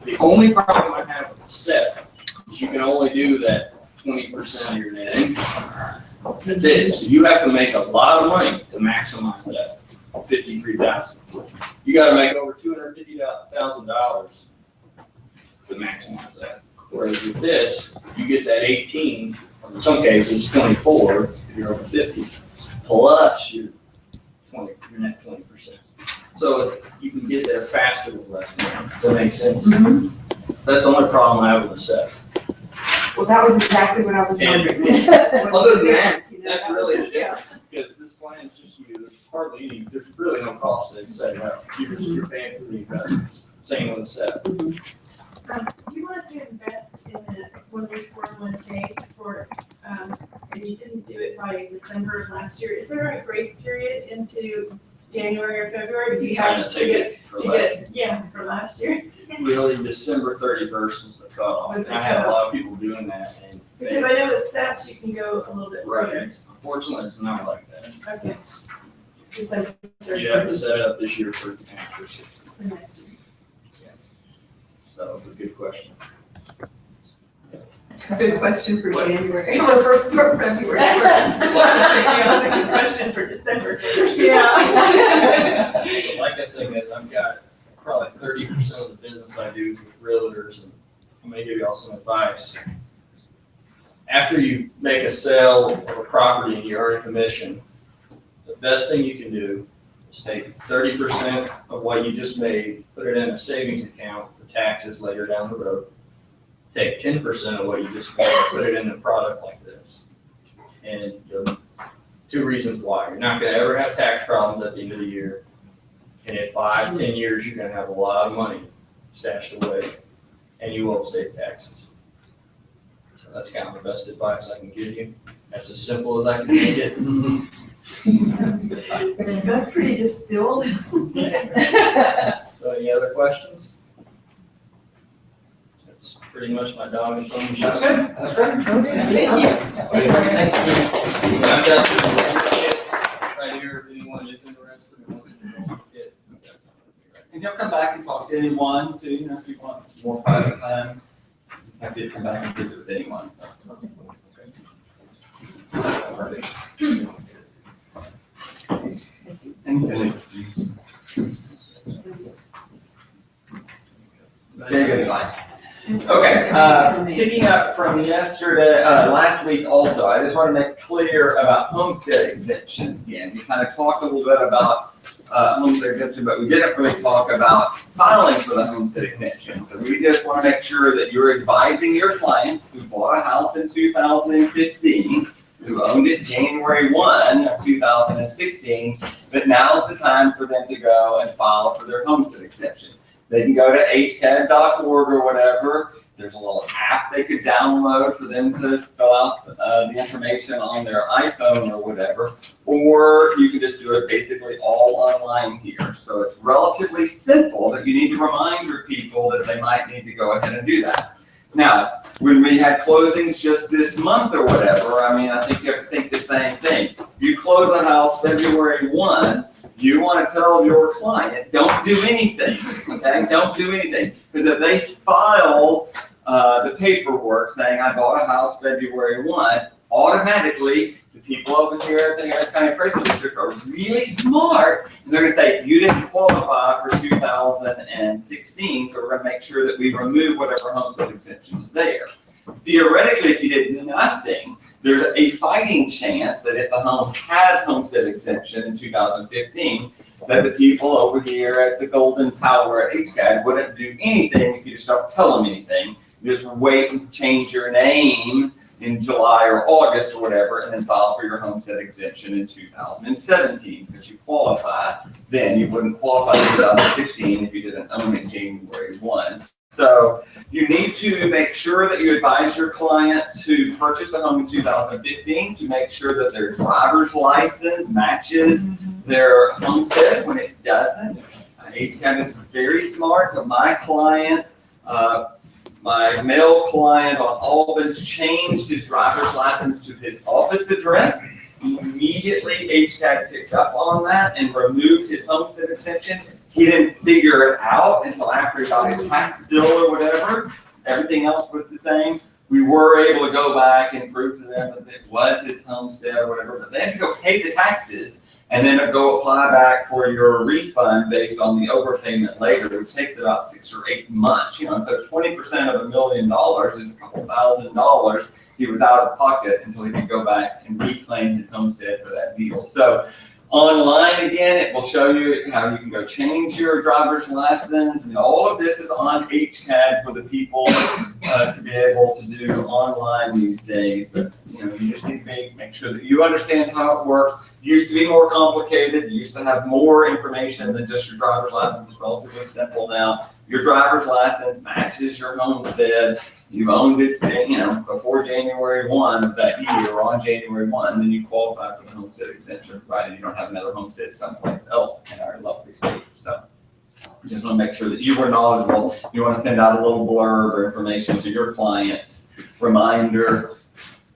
The only problem I have with the SEP is you can only do that 20% of your net income. That's it. So you have to make a lot of money to maximize that $53,000. You got to make over $250,000 to maximize that. Whereas with this, you get that 18, or in some cases 24, if you're over 50, plus your net 20%. So you can get there faster with less money. Does that make sense? Mm-hmm. That's the only problem I have with the SEP. Well, that was exactly what I was wondering. Other than that, You know, that's that really was- the difference, because this plan is just you, there's hardly any, there's really no cost to set it up. You're paying for the investments, same with the SEP. You want to invest in one of these 401ks for, and you didn't do it by December of last year. Is there a grace period into January or February? You're trying to take it for for last year. Really, December 31st was the cutoff. Was the And I had a cutoff. lot of people doing that, and Because I know with SEPs, you can go a little bit further. unfortunately, it's not like that. Okay. December You have to set it up this year for after 6. for next year. So, it's a good question. Good question for January, or for February first. That was a good question for December. Yeah. But like I said, guys, I've got probably 30% of the business I do is with realtors, and I'm gonna give y'all some advice. After you make a sale of a property and you earn a commission, the best thing you can do is take 30% of what you just made, put it in a savings account for taxes later down the road. Take 10% of what you just made, put it in a product like this. And two reasons why. You're not gonna ever have tax problems at the end of the year. And in 5-10 years, you're gonna have a lot of money stashed away, and you won't save taxes. So that's kind of the best advice I can give you. That's as simple as I can make it. That's pretty distilled. So any other questions? That's pretty much my dog and pony show. That's good, that's great. Thank you. I've got some kits right here if anyone is interested in wants to know kit. And you'll come back and talk to anyone too, you know, if you want more private time. It's happy to come back and visit with anyone, so. Anything. Very good advice. Okay, picking up from yesterday, last week also, I just want to make clear about homestead exemptions again. We kind of talked a little bit about homestead exemption, but we didn't really talk about filing for the homestead exemption. So we just want to make sure that you're advising your clients who bought a house in 2015, who owned it January 1 of 2016, that now's the time for them to go and file for their homestead exemption. They can go to hcad.org or whatever. There's a little app they could download for them to fill out the information on their iPhone or whatever, or you can just do it basically all online here. So it's relatively simple, but you need to remind your people that they might need to go ahead and do that. Now, when we had closings just this month or whatever, I mean, I think you have to think the same thing. You close a house February 1, you want to tell your client, don't do anything, okay? Don't do anything. Because if they file the paperwork saying, I bought a house February 1, automatically, the people over here at the Harris County Appraisal District are really smart, and they're going to say, you didn't qualify for 2016, so we're going to make sure that we remove whatever homestead exemption is there. Theoretically, if you did nothing, there's a fighting chance that if the home had homestead exemption in 2015, that the people over here at the Golden Tower at HCAD wouldn't do anything if you just don't tell them anything. You just wait and change your name in July or August or whatever, and then file for your homestead exemption in 2017 because you qualify. Then you wouldn't qualify in 2016 if you didn't own it January 1. So you need to make sure that you advise your clients who purchased a home in 2015 to make sure that their driver's license matches their homestead. When it doesn't, HCAD is very smart. So my clients, my male client on Albans changed his driver's license to his office address. Immediately, HCAD picked up on that and removed his homestead exemption. He didn't figure it out until after he got his tax bill or whatever. Everything else was the same. We were able to go back and prove to them that it was his homestead or whatever, but they had to go pay the taxes and then go apply back for your refund based on the overpayment later, which takes about 6 or 8 months. And so 20% of $1 million is a couple $1,000 he was out of pocket until he could go back and reclaim his homestead for that deal. So online again, it will show you how you can go change your driver's license, and all of this is on HCAD for the people to be able to do online these days. But you just need to make sure that you understand how it works. It used to be more complicated. You used to have more information than just your driver's license. It's relatively simple now. Your driver's license matches your homestead. You've owned it, before January 1 of that year, or on January 1, then you qualify for the homestead exemption, provided you don't have another homestead someplace else in our lovely state. So just want to make sure that you were knowledgeable. You want to send out a little blurb or information to your clients, reminder,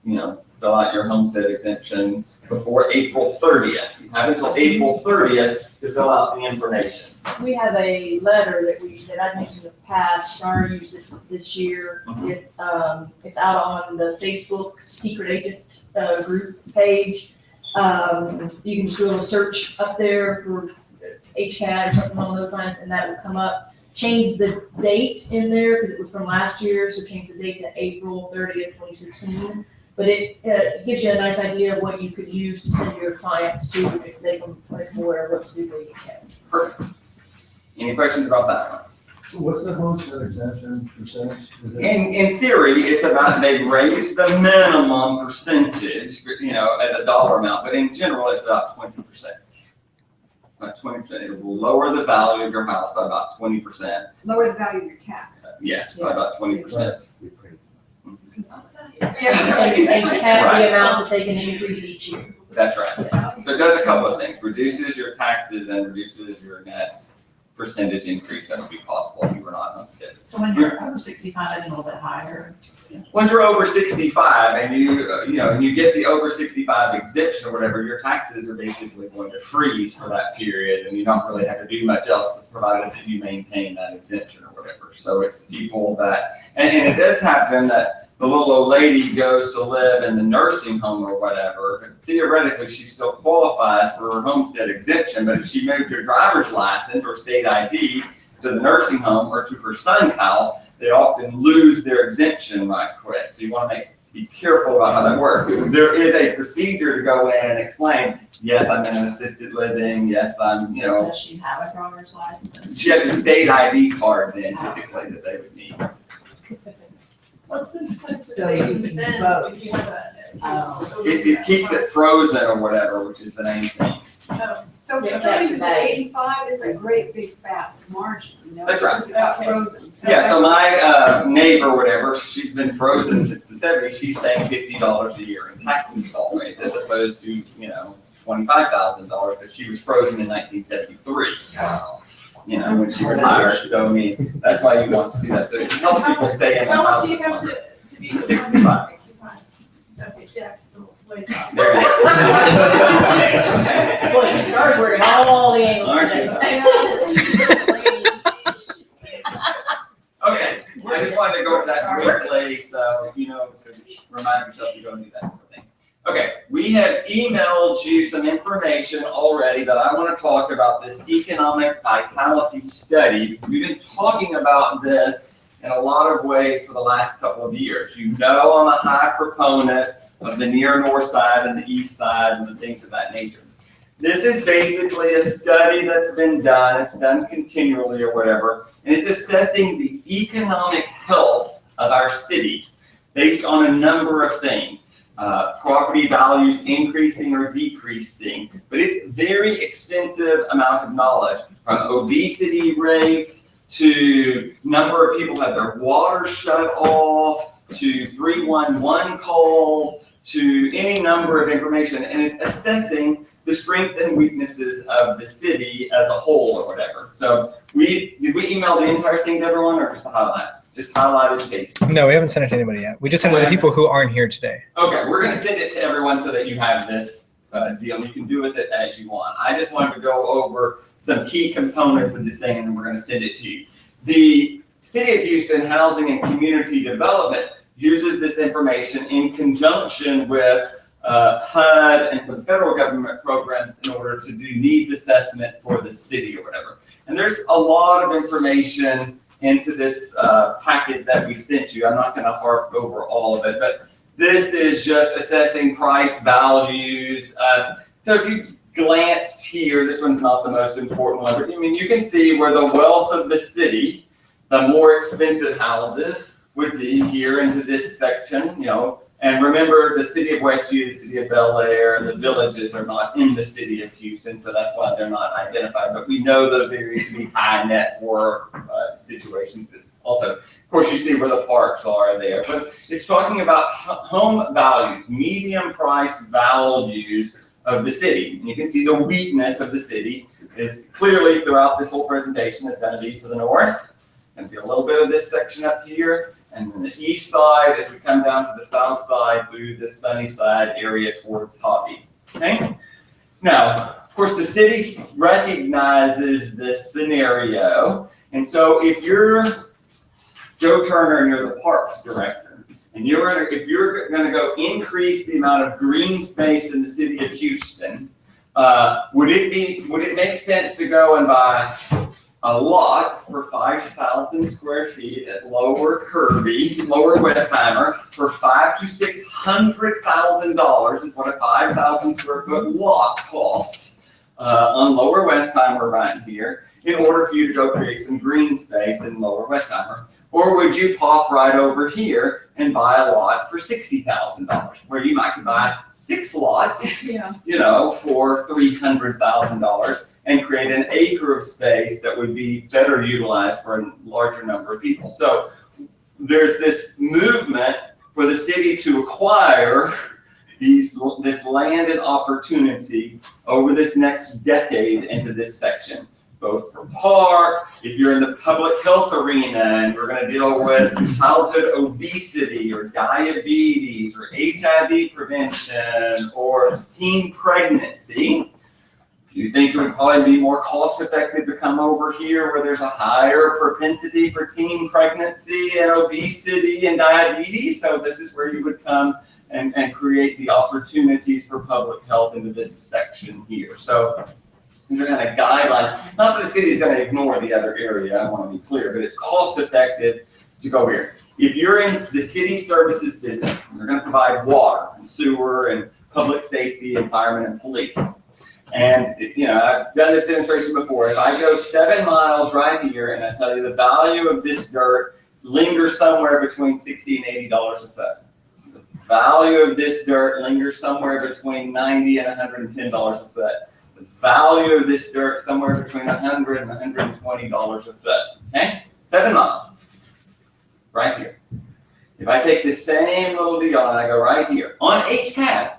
fill out your homestead exemption before April 30th. You have until April 30th to fill out the information. We have a letter that I've used in the past, Star used this year. Mhm. It's out on the Facebook Secret Agent group page. You can just do a little search up there for HCAD or something along those lines, and that will come up. Change the date in there because it was from last year, so change the date to April 30th, 2016. But it gives you a nice idea of what you could use to send your clients to if they can put more what to do for HCAD. Perfect. Any questions about that one? What's the homestead exemption percentage? In theory, it's about, they raise the minimum percentage, as a dollar amount, but in general, it's about 20%. About 20%. It will lower the value of your house by about 20%. Lower the value of your tax. Yes, by about 20%. And cap the amount that they can increase each year. That's right. So it does a couple of things. Reduces your taxes and reduces your net percentage increase that would be possible if you were not homesteaded. So when you're over 65 and a little bit higher. Once you're over 65 and you get the over 65 exemption or whatever, your taxes are basically going to freeze for that period, and you don't really have to do much else provided that you maintain that exemption or whatever. So it's the people that, and it does happen that the little old lady goes to live in the nursing home or whatever, but theoretically she still qualifies for her homestead exemption, but if she moved her driver's license or state ID to the nursing home or to her son's house, they often lose their exemption right quick. So you want to be careful about how that works. There is a procedure to go in and explain, yes, I'm in an assisted living, yes, I'm, Does she have a driver's license? she has a state ID card then typically that they would need. What's the difference So you then can vote. if you have a? It keeps it frozen or whatever, which is the main thing. So Yeah, if somebody who's exactly. 85, it's a great big fat margin, That's right. It's about frozen. Yeah, so my neighbor, or whatever, she's been frozen since the 70s. She's paying $50 a year in taxes always, as opposed to, $25,000, because she was frozen in 1973. When she retired. So, that's why you want to do that. So it helps people stay in the How house. much do you have to be? 65. 65. Okay, Jack's still way top. There it is. Boy, you started working all the angles. Aren't today. Okay, I just wanted to go over that briefly, so to remind yourself you don't do that sort of thing. Okay, we have emailed you some information already, but I want to talk about this economic vitality study. We've been talking about this in a lot of ways for the last couple of years. I'm a high proponent of the near north side and the east side and the things of that nature. This is basically a study that's been done, it's done continually or whatever, and it's assessing the economic health of our city based on a number of things. Property values increasing or decreasing, but it's very extensive amount of knowledge, from obesity rates to number of people who have their water shut off, to 311 calls, to any number of information, and it's assessing the strengths and weaknesses of the city as a whole or whatever. So did we email the entire thing to everyone or just the highlights? Just highlighted pages? No, we haven't sent it to anybody yet. We just sent it to the people who aren't here today. Okay, we're gonna send it to everyone so that you have this deal. You can do with it as you want. I just wanted to go over some key components of this thing, and then we're going to send it to you. The City of Houston Housing and Community Development uses this information in conjunction with HUD and some federal government programs in order to do needs assessment for the city or whatever. And there's a lot of information into this packet that we sent you. I'm not going to harp over all of it, but this is just assessing price values. So if you glanced here, this one's not the most important one, but I mean, you can see where the wealth of the city, the more expensive houses would be here into this section, you know. And remember, the city of Westview, the city of Bel Air, the villages are not in the city of Houston, so that's why they're not identified. But we know those areas to be high net worth situations. Also, of course, you see where the parks are there. But it's talking about home values, medium price values of the city. And you can see the weakness of the city is clearly throughout this whole presentation is going to be to the north. Going to be a little bit of this section up here. And then the east side as we come down to the south side through the Sunnyside area towards Hobby. Okay? Now, of course, the city recognizes this scenario. And so if you're Joe Turner and you're the parks director, and if you're going to go increase the amount of green space in the city of Houston, would it make sense to go and buy a lot for 5,000 square feet at Lower Westheimer for $500,000 to $600,000 is what a 5,000 square foot lot costs on Lower Westheimer right here in order for you to go create some green space in Lower Westheimer? Or would you pop right over here and buy a lot for $60,000 where you might buy 6 lots, you know, for $300,000 and create an acre of space that would be better utilized for a larger number of people? So there's this movement for the city to acquire this land and opportunity over this next decade into this section, both for park, if you're in the public health arena and we're going to deal with childhood obesity or diabetes or HIV prevention or teen pregnancy. You think it would probably be more cost effective to come over here where there's a higher propensity for teen pregnancy and obesity and diabetes? So this is where you would come and create the opportunities for public health into this section here. So these are kind of guidelines. Not that the city is going to ignore the other area, I want to be clear, but it's cost effective to go here. If you're in the city services business, you're going to provide water and sewer and public safety and firemen and police. And, you know, I've done this demonstration before. If I go 7 miles right here and I tell you the value of this dirt lingers somewhere between $60 and $80 a foot. The value of this dirt lingers somewhere between $90 and $110 a foot. The value of this dirt somewhere between $100 and $120 a foot. Okay? 7 miles. Right here. If I take the same little deal and I go right here on HCAD,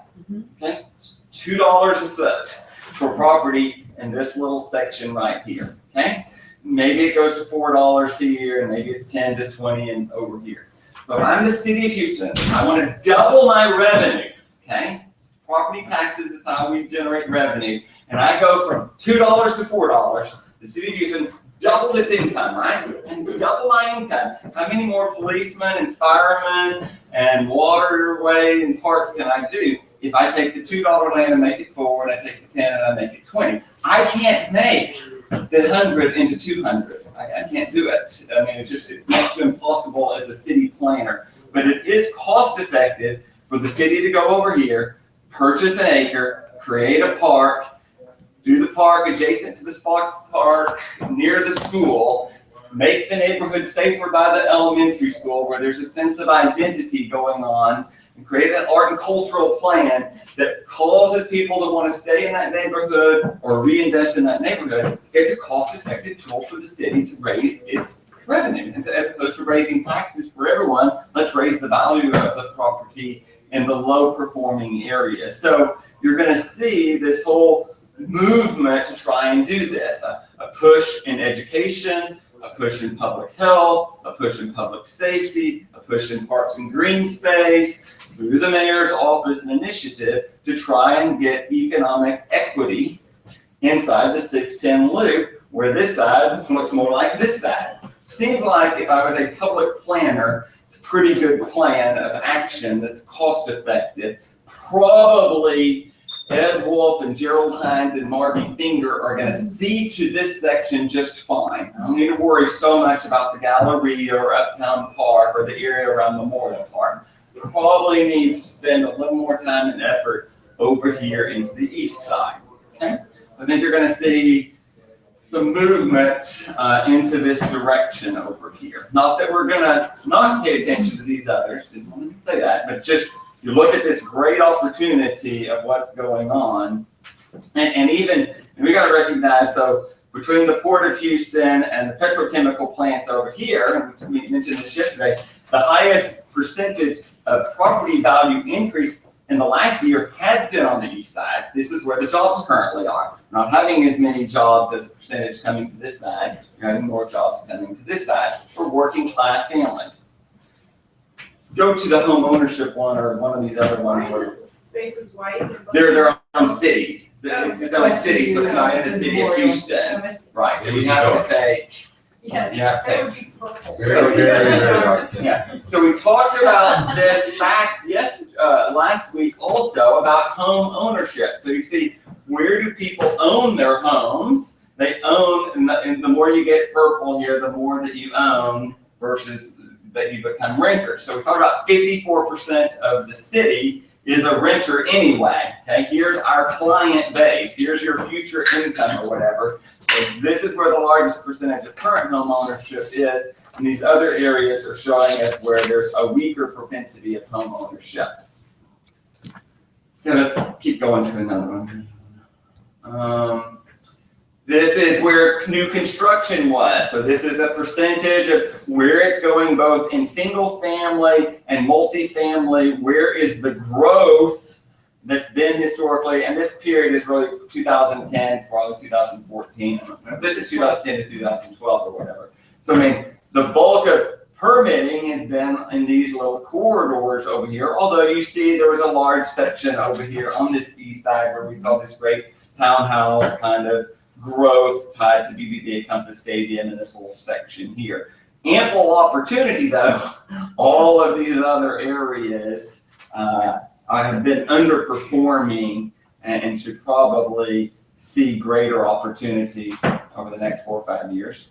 okay, it's $2 a foot for property in this little section right here, okay? Maybe it goes to $4 here, and maybe it's 10 to 20 and over here. But if I'm the city of Houston, I want to double my revenue, okay? Property taxes is how we generate revenue. And I go from $2 to $4, the city of Houston doubled its income, right? And double my income. How many more policemen and firemen and waterway and parks can I do? If I take the $2 land and make it 4, and I take the 10 and I make it 20, I can't make the 100 into 200. I can't do it. I mean, it's next to impossible as a city planner. But it is cost effective for the city to go over here, purchase an acre, create a park, do the park adjacent to the Spark Park near the school, make the neighborhood safer by the elementary school where there's a sense of identity going on, and create an art and cultural plan that causes people to want to stay in that neighborhood or reinvest in that neighborhood. It's a cost-effective tool for the city to raise its revenue. And so as opposed to raising taxes for everyone, let's raise the value of the property in the low-performing areas. So you're going to see this whole movement to try and do this. A push in education, a push in public health, a push in public safety, a push in parks and green space, through the mayor's office, an initiative to try and get economic equity inside the 610 loop, where this side looks more like this side. Seems like if I was a public planner, it's a pretty good plan of action that's cost effective. Probably Ed Wolf and Gerald Hines and Marby Finger are going to see to this section just fine. I don't need to worry so much about the Galleria or Uptown Park or the area around Memorial Park. Probably need to spend a little more time and effort over here into the east side. Okay? I think you're going to see some movement into this direction over here. Not that we're going to not pay attention to these others, didn't want to say that, but just you look at this great opportunity of what's going on. And we got to recognize, so between the Port of Houston and the petrochemical plants over here, we mentioned this yesterday, the highest percentage of property value increase in the last year has been on the east side. This is where the jobs currently are. Not having as many jobs as a percentage coming to this side, you're having more jobs coming to this side for working class families. Go to the home ownership one or one of these other ones. Why is space is white? They're on cities. It's on cities, so it's not in the city of Houston. Right, so you have to take, Yeah, you have to that take. would be purple. Yeah, so we talked about this fact last week also about home ownership. So you see, where do people own their homes? They own, and the more you get purple here, the more that you own versus that you become renters. So we talked about 54% of the city is a renter anyway. Okay, here's our client base. Here's your future income or whatever. So this is where the largest percentage of current home ownership is. And these other areas are showing us where there's a weaker propensity of home ownership. Okay, let's keep going to another one. This is where new construction was. So this is a percentage of where it's going both in single family and multifamily. Where is the growth that's been historically, and this period is really 2010 to probably 2014. This is 2010 to 2012 or whatever. So I mean, the bulk of permitting has been in these little corridors over here, although you see there was a large section over here on this east side where we saw this great townhouse kind of growth tied to BBVA Compass Stadium in this little section here. Ample opportunity though. All of these other areas have been underperforming and should probably see greater opportunity over the next 4 or 5 years.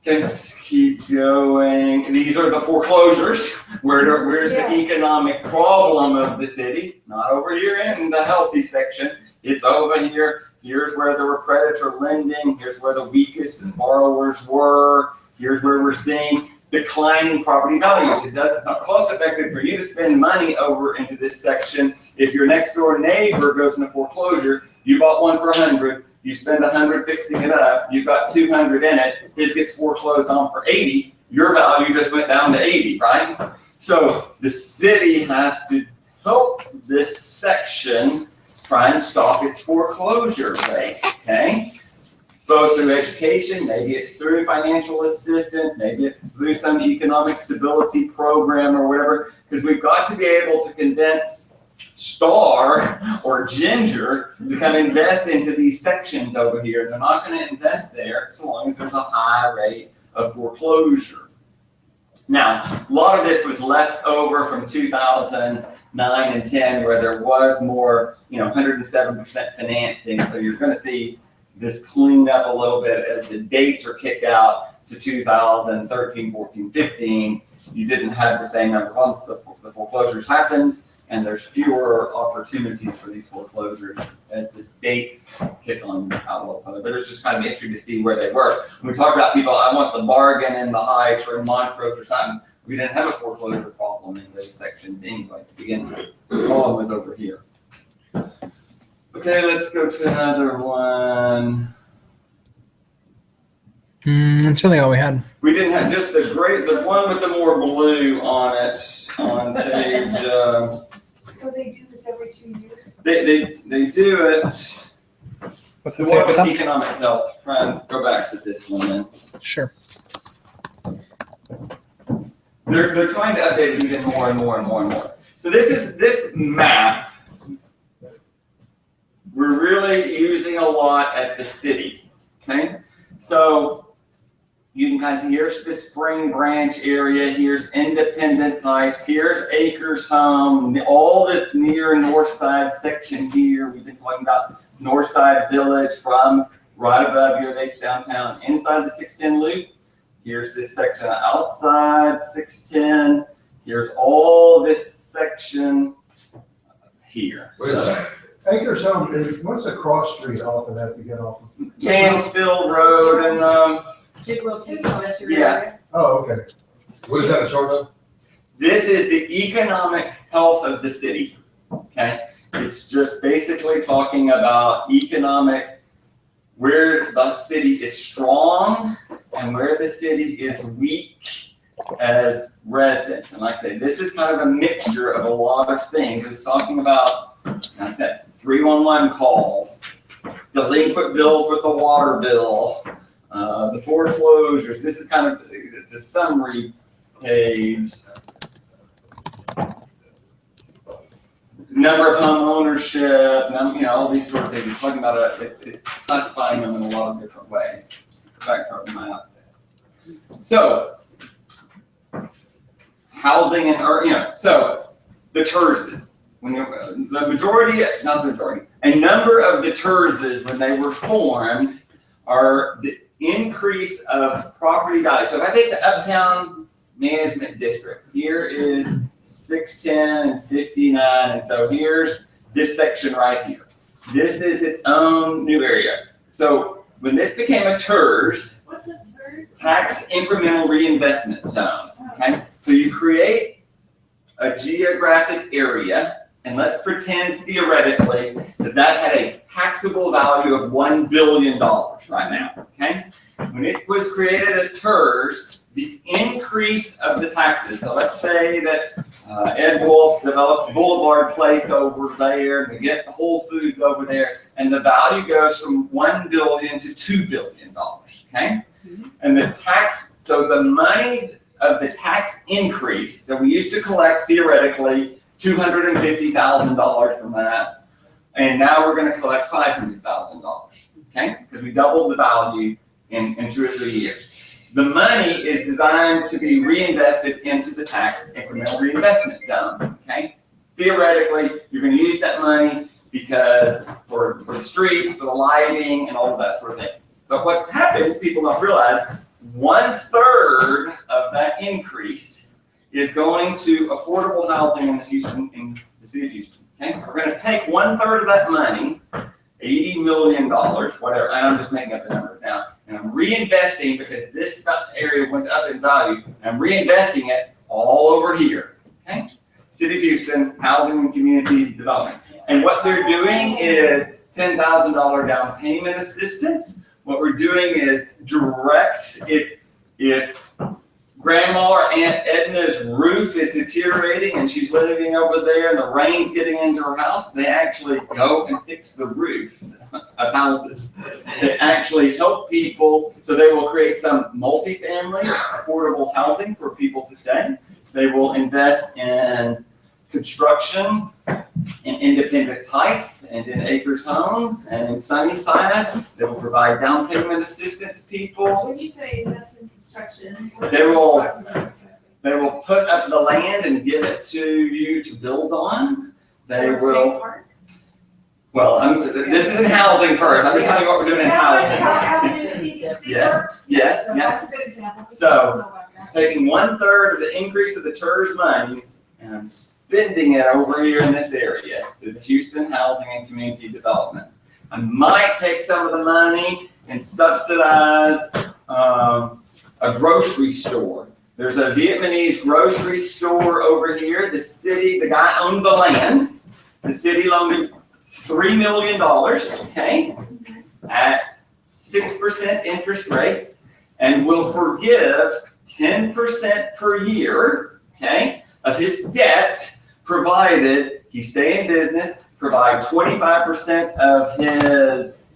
Okay, let's keep going. These are the foreclosures. Where's the economic problem of the city? Not over here in the healthy section. It's over here. Here's where there were predator lending. Here's where the weakest borrowers were. Here's where we're seeing declining property values. It's not cost effective for you to spend money over into this section. If your next door neighbor goes into foreclosure, you bought one for 100, you spend 100 fixing it up, you've got 200 in it, his gets foreclosed on for 80, your value just went down to 80, right? So the city has to help this section try and stop its foreclosure rate, okay? Both through education, maybe it's through financial assistance, maybe it's through some economic stability program or whatever, because we've got to be able to convince Star or Ginger to come invest into these sections over here. They're not going to invest there so long as there's a high rate of foreclosure. Now, a lot of this was left over from 2009 and 10 where there was more, 107% financing. So you're going to see this cleaned up a little bit as the dates are kicked out to 2013, 14, 15. You didn't have the same number of funds. The foreclosures happened, and there's fewer opportunities for these foreclosures as the dates kick on out a little further. But it's just kind of interesting to see where they were. When we talk about people, I want the bargain in the Heights or in Montrose or something, we didn't have a foreclosure problem in those sections anyway to begin with. The problem was over here. Okay, let's go to another one. That's really all we had. We didn't have just the one with the more blue on it on page. So they do this every 2 years? They do it. What's The the one with same? economic health. Try and go back to this one then. Sure. They're trying to update it even more and more and more and more. So this map We're really using a lot at the city, okay? So you can kind of see, here's the Spring Branch area, here's Independence Heights, here's Acres Home, all this near North Side section here. We've been talking about North Side Village from right above U of H downtown, inside the 610 loop. Here's this section outside 610. Here's all this section here. What is that? Acres Home is, what's the cross street off of that to get off of? Mansfield Road and Chippewa, Western Yeah. area. Oh, okay. What is that a short of? this is the economic health of the city, okay? It's just basically talking about economic, where the city is strong and where the city is weak as residents. And like I say, this is kind of a mixture of a lot of things. It's talking about, like I said, 311 calls, delinquent bills with the water bill, the foreclosures. This is kind of the summary page. Number of home ownership, all these sort of things. It's talking about it's classifying them in a lot of different ways. Back to my map. So, housing and so the TERSs. When the majority, not the majority, a number of the TERSs when they were formed are the increase of property value. So if I take the Uptown Management District, here is 610 and 59, and so here's this section right here. This is its own new area. So when this became a TERS, What's a TERS? tax incremental reinvestment zone, okay? So you create a geographic area, and let's pretend theoretically that had a taxable value of $1 billion right now, okay? When it was created at TERS, the increase of the taxes, so let's say that Ed Wolf develops Boulevard Place over there, and we get the Whole Foods over there, and the value goes from $1 billion to $2 billion, okay? And the tax, so the money of the tax increase, so we used to collect theoretically $250,000 from that, and now we're gonna collect $500,000, okay? Because we doubled the value in 2 or 3 years. The money is designed to be reinvested into the tax incremental reinvestment zone, okay? Theoretically, you're gonna use that money because for the streets, for the lighting, and all of that sort of thing. But what's happened, people don't realize, 1/3 of that increase is going to affordable housing in the city of Houston, okay? So we're gonna take 1/3 of that money, $80 million, whatever, and I'm just making up the numbers now, and I'm reinvesting because this area went up in value, and I'm reinvesting it all over here, okay? City of Houston, Housing and Community Development. And what they're doing is $10,000 down payment assistance. What we're doing is direct, if Grandma or Aunt Edna's roof is deteriorating and she's living over there and the rain's getting into her house, they actually go and fix the roof of houses. They actually help people, so they will create some multifamily affordable housing for people to stay. They will invest in construction in Independence Heights and in Acres Homes and in Sunnyside. They will provide down payment assistance to people. When you say invest in construction, what They are you will- talking about exactly? They will put up the land and give it to you to build on. They Or will, state parks? this is in housing first. I'm just telling you what we're doing in Is that like how housing. Avenue C Yes. works? Yes, So yeah. that's a good example. So, I don't know about that. Taking 1/3 of the increase of the TERS money and I'm spending it over here in this area, through the Houston Housing and Community Development. I might take some of the money and subsidize a grocery store. There's a Vietnamese grocery store over here. The guy owned the land. The city loaned him $3 million, okay, at 6% interest rate, and will forgive 10% per year, okay, of his debt, provided he stay in business, provide 25% of his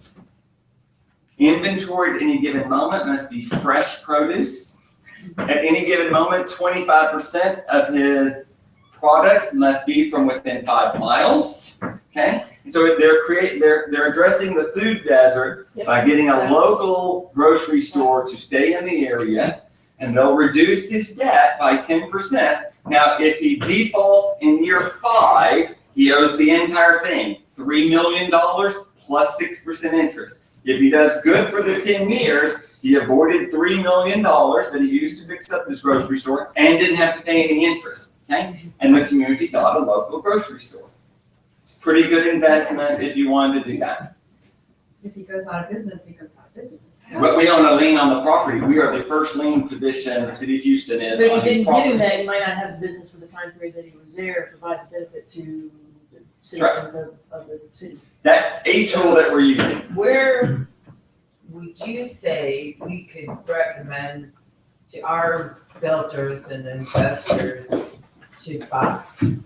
inventory at any given moment must be fresh produce. At any given moment, 25% of his products must be from within 5 miles. okay? And so they're addressing the food desert by getting a local grocery store to stay in the area, and they'll reduce his debt by 10%. Now, if he defaults in year 5, he owes the entire thing, $3 million plus 6% interest. If he does good for the 10 years, he avoided $3 million that he used to fix up his grocery store and didn't have to pay any interest, okay? And the community got a local grocery store. It's a pretty good investment if you wanted to do that. If he goes out of business, he goes out of business. But we own a lien on the property. We are the first lien position the city of Houston is But if on you his didn't property. do that, you might not have the business for the time period that he was there, provide the benefit to the citizens of the city. That's a tool that we're using. Where would you say we could recommend to our builders and investors to buy?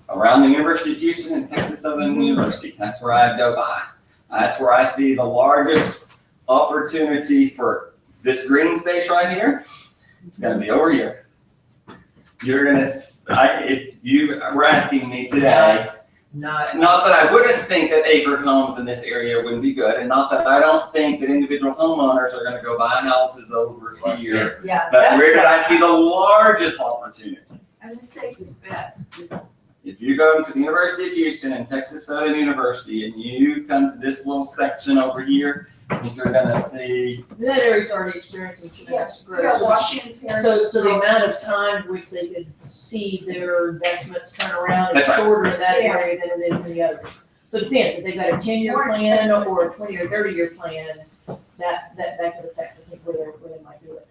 Around the University of Houston and Texas Southern University, that's where I go by. That's where I see the largest opportunity for this green space right here. It's gonna be over here. You're gonna, if you were asking me today, Not, not that I wouldn't think that acre homes in this area wouldn't be good, and not that I don't think that individual homeowners are gonna go buy houses over here. Yeah. But where did I see the largest opportunity? And the safest bet is If you go to the University of Houston and Texas Southern University and you come to this little section over here, I think you're gonna see, That area's already experiencing tremendous yeah, growth. Washington Terrace. So the amount of time in which they could see their investments turn around is That's right. shorter in that Yeah. area than it is in the other. So it depends, if they've got a 10-year More plan expensive. or a 20 or 30-year plan, that could affect, I think, where they might do it.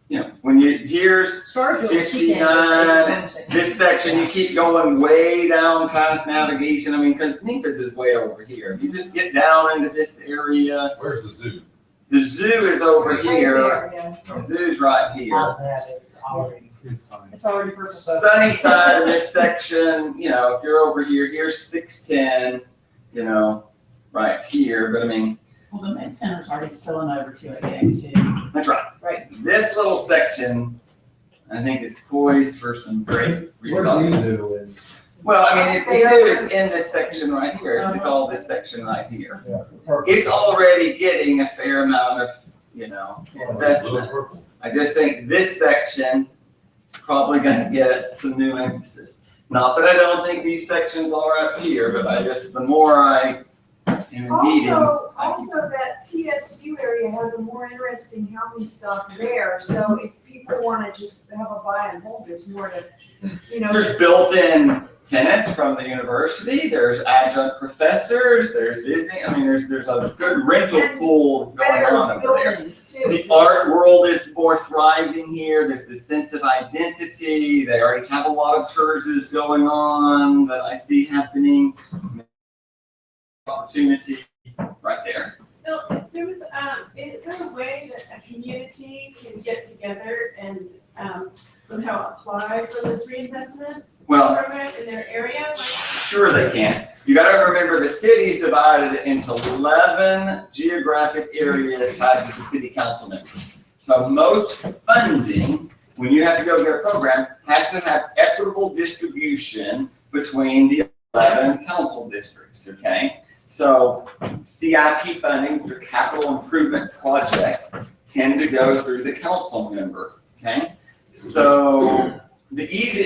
you know, when you, here's As far as building 59, this section, you keep going way down past navigation, I mean, cause Nepos is way over here. You just get down into this area, Where's the zoo? the zoo is over here, Right there, yeah. the zoo's right here. all that is already. It's already purple. Sunny side of this section, you know, if you're over here, here's 610, you know, right here, but I mean, Well, the med center's already spilling over to it again too. that's right. Right. This little section, I think is poised for some great What redevelopment. does he do? And, Well, I mean, it is in this section right here, it's all this section right here. yeah, It's already getting a fair amount of, you know, Little investment. purple. I just think this section is probably gonna get some new emphasis. Not that I don't think these sections are up here, but I just, the more I, in the meetings. Also that TSU area has a more interesting housing stock there, so if people wanna just have a buy and hold, there's more to, you know. There's built-in tenants from the university, there's adjunct professors, there's visiting, I mean, there's a good rental pool going on Better over there. buildings too. The art world is more thriving here, there's this sense of identity, they already have a lot of tours going on that I see happening. Opportunity right there. No, there was, is there a way that a community can get together and, somehow apply for this reinvestment Well, program in their area? Like, sure they can. You gotta remember the city's divided into 11 geographic areas tied to the city council members. So most funding, when you have to go get a program, has to have equitable distribution between the 11 council districts, okay? So CIP funding, which are capital improvement projects, tend to go through the council member, okay? So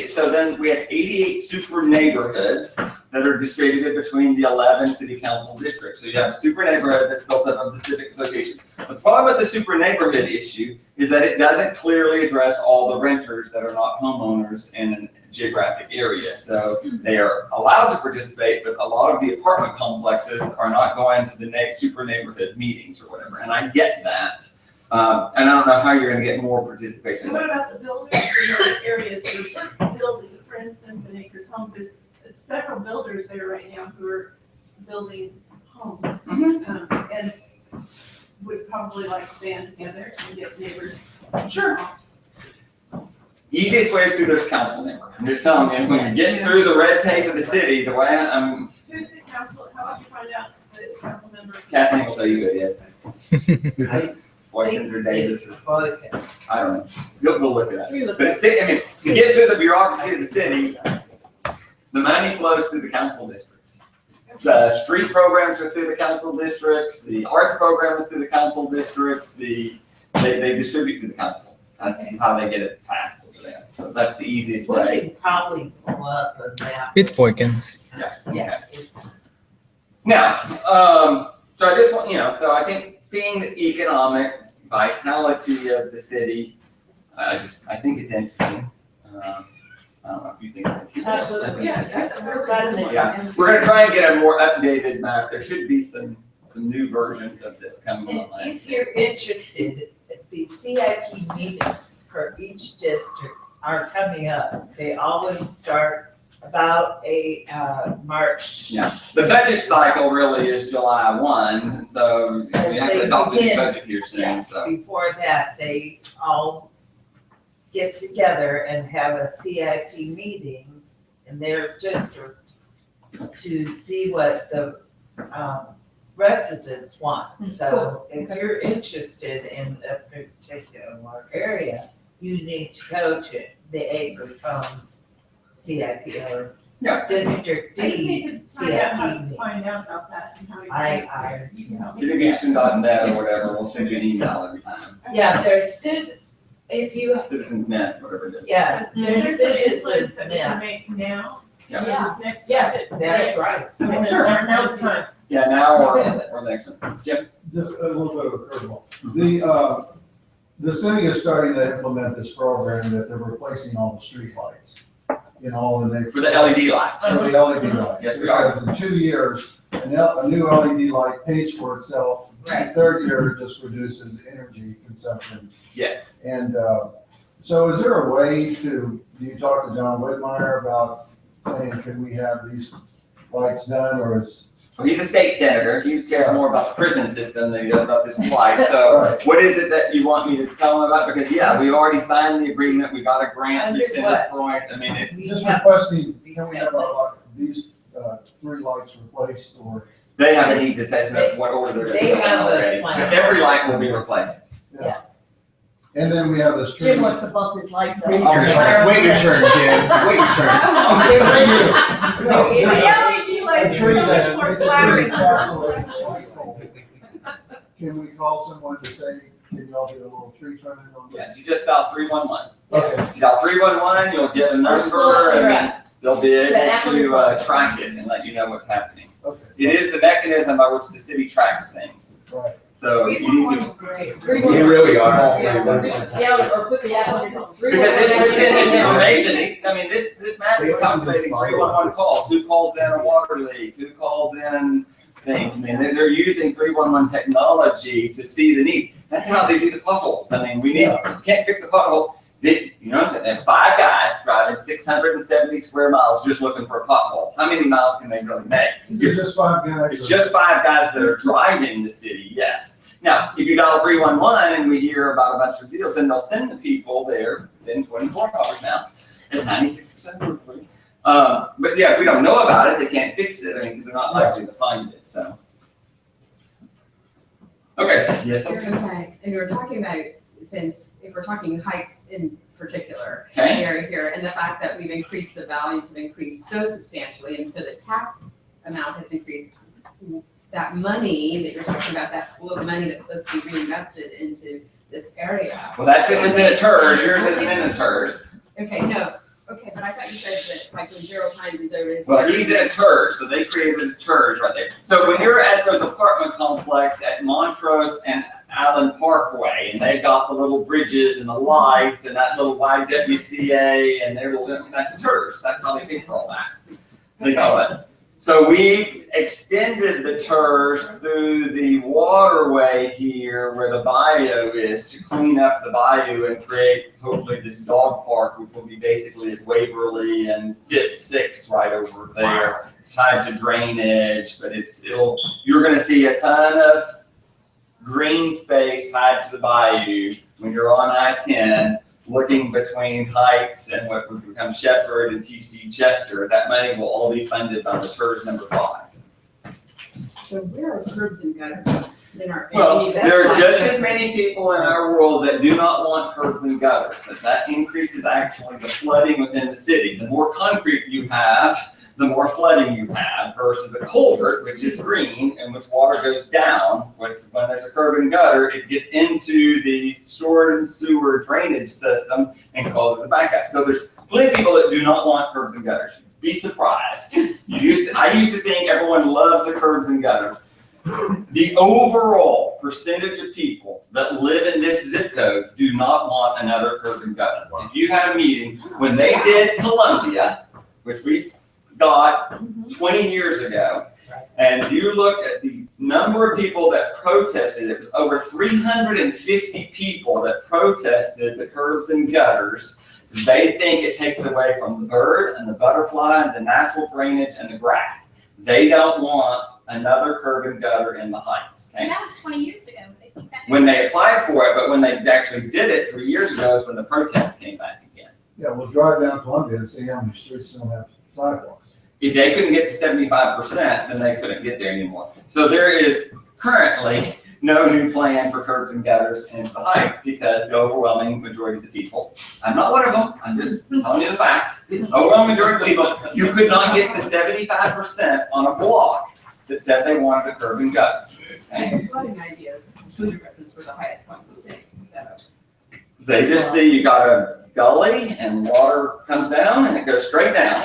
so then we have 88 super neighborhoods that are distributed between the 11 city council districts. So you have a super neighborhood that's built up of the civic association. The problem with the super neighborhood issue is that it doesn't clearly address all the renters that are not homeowners in a geographic area. So they are allowed to participate, but a lot of the apartment complexes are not going to the super neighborhood meetings or whatever. And I get that. And I don't know how you're gonna get more participation. And what about the builders in those areas that are building, for instance, in Acres Homes, there's several builders there right now who are building homes. And would probably like to band together and get neighbors. Sure. Easiest way is through this council member. I'm just telling you, when you get through the red tape of the city, the way I'm, Who's the council, how would you find out the council member? Kathleen will tell you who it is. I Boykins or Davis, It's or, Boykins. I don't know. You'll look it up. You look But it's, I mean, to get through the bureaucracy of the city, the money flows through the council districts. The street programs are through the council districts, the arts program is through the council districts, they distribute through the council. That's how they get it passed over there. So that's the easiest We way. can probably pull up a map. It's Boykins. Yeah, it's, Now, so I just want, so I think seeing the economic vitality of the city, I think it's interesting. I don't know if you think it's interesting. Absolutely. Yeah, that's We're fascinated. Yeah, we're gonna try and get a more updated map. There should be some new versions of this coming and online. if you're interested, the CIP meetings for each district are coming up. They always start about March. Yeah, the budget cycle really is July 1, and so we have they to adopt the new begin- budget here soon, Yeah, so. before that, they all get together and have a CIP meeting in their district to see what the residents want. So if you're interested in a particular area, you need to go to the Acres Homes CIP or Yeah. District I just D need to find out how CIP to meeting. find out about that and how to. I- Cityofhouston.net or whatever, we'll send you an email every time. Yeah, there's if you, Citizens.net, whatever it is. yes, there's There's some influence citizens that we can now. make now. Yeah. for this next Yes, budget. that's right. Okay, sure, now's the time. Yeah, now or next one. Jim? Just a little bit of a curveball. The city is starting to implement this program that they're replacing all the street lights in all the neighborhoods. For the LED lights. For the LED lights. Yes, we are. Because in 2 years, a new LED light pays for itself. Right. The third year, it just reduces energy consumption. Yes. And so is there a way do you talk to John Whitmire about saying, can we have these lights done, or is? Well, he's a state senator. He cares more about the prison system than he does about this light. So Right. what is it that you want me to tell him about? Because yeah, we've already signed the agreement. We got a grant. Under We sent what? it point. I mean, it's, We Just have- requesting, can we have these 3 lights replaced, or? they have a needs assessment of what order they're They gonna go in have a already. plan. Every light will be replaced. Yes. And then we have this tree. Jim wants to bump his lights up. Wait your turn. Wait your turn, Jim. Wait your turn. No, The this- LED lights A are tree so that much more basically flattering. encapsulates the light pole. Can we call someone to say, can y'all do a little tree trimming on this? Yes, you just dial 311. Okay, You dial 311, you'll get a number, and then they'll be able to track it and let you know what's happening. okay, It is the mechanism by which the city tracks things. right. So you need to. great. You really are. Yeah, or put the app on this. Because it's this information, I mean, this map is calculating 311 calls, who calls in a water leak, who calls in things. I mean, they're using 311 technology to see the need. That's how they do the potholes. I mean, you can't fix a pothole. They have 5 guys driving 670 square miles just looking for a pothole. How many miles can they really make? Is it just 5 guys? It's just 5 guys that are driving the city, yes. Now, if you dial 311 and we hear about a bunch of deals, then they'll send the people there within 24 hours now at 96% approval. But yeah, if we don't know about it, they can't fix it, I mean, because they're not likely to find it, so. Okay, yes, okay. Okay, and we were talking about, since if we're talking heights in particular, Okay. area here, and the fact that we've increased, the values have increased so substantially, and so the tax amount has increased. That money that you're talking about, that pool of money that's supposed to be reinvested into this area. Well, that's if it's in a TERS, yours isn't in a TERS. Okay, no, okay, but I thought you said that like when Gerald Hines is over. Well, he's in a TERS, so they created a TERS right there. So when you're at those apartment complex at Montrose and Allen Parkway, and they've got the little bridges and the lights and that little YWCA and their little, that's a TERS. That's how they pay for all that. They know it. So we extended the TERS through the waterway here where the bayou is to clean up the bayou and create hopefully this dog park, which will be basically at Waverly and 5th, 6th right over there. It's tied to drainage, but you're gonna see a ton of green space tied to the bayou when you're on I-10, looking between Heights and what would become Shepherd and TC Chester. That money will all be funded by the TERS number 5. So where are curbs and gutters in our? Well, there are just as many people in our world that do not want curbs and gutters, but that increases actually the flooding within the city. The more concrete you have, the more flooding you have versus a culvert, which is green and which water goes down. When there's a curb and gutter, it gets into the storm and sewer drainage system and causes a backup. So there's plenty of people that do not want curbs and gutters. Be surprised. I used to think everyone loves the curbs and gutters. The overall percentage of people that live in this zip code do not want another curb and gutter. If you had a meeting, when they did Columbia, which we got 20 years ago, and you look at the number of people that protested, it was over 350 people that protested the curbs and gutters. They think it takes away from the bird and the butterfly and the natural drainage and the grass. They don't want another curb and gutter in the Heights. Okay? That was 20 years ago. When they applied for it, but when they actually did it 3 years ago is when the protest came back again. Yeah, we'll drive down Columbia and see how many streets don't have sidewalks. If they couldn't get to 75%, then they couldn't get there anymore. So there is currently no new plan for curbs and gutters in the Heights because the overwhelming majority of the people, I'm not one of them, I'm just telling you the facts. Overwhelming majority of people, you could not get to 75% on a block that said they wanted a curb and gutter. Okay? Flooding ideas, food addresses were the highest point in the city, so. They just see you got a gully and water comes down and it goes straight down.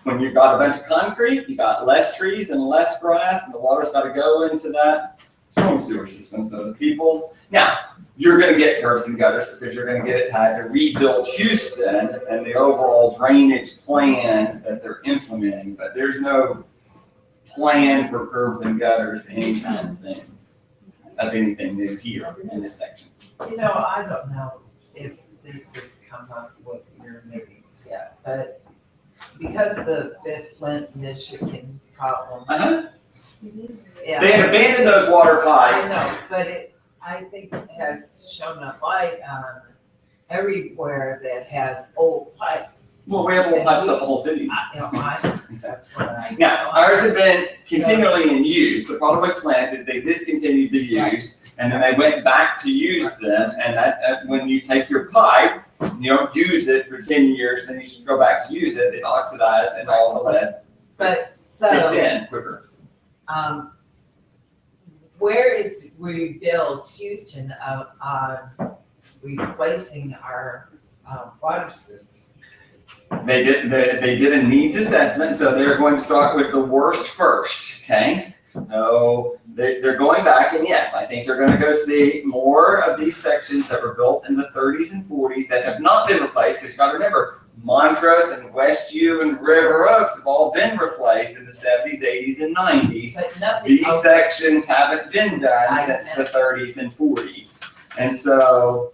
When you've got a bunch of concrete, you got less trees and less grass, and the water's got to go into that storm sewer system. So the people, now, you're going to get curbs and gutters because you're going to get it tied to rebuild Houston and the overall drainage plan that they're implementing, but there's no plan for curbs and gutters anytime soon of anything new here in this section. You know, I don't know if this has come up with your meetings yet, but because of the Fifth Flint, Michigan problem. Yeah. They have abandoned those water pipes. I know, but I think it has shown a light on everywhere that has old pipes. Well, we have old pipes up the whole city. That's what I. Now, ours have been continually in use. The problem with Flint is they discontinued the use, and then they went back to use them, and that when you take your pipe, you don't use it for 10 years, then you should go back to use it, it oxidized and all the lead But so. kicked in quicker. Where is Rebuild Houston on replacing our water system? They did a needs assessment, so they're going to start with the worst first, okay? So they're going back, and yes, I think they're gonna go see more of these sections that were built in the 30s and 40s that have not been replaced, because you gotta remember, Montrose and Westview and River Oaks have all been replaced in the 70s, 80s, and 90s. But nothing. These sections haven't been done since the 30s and 40s. And so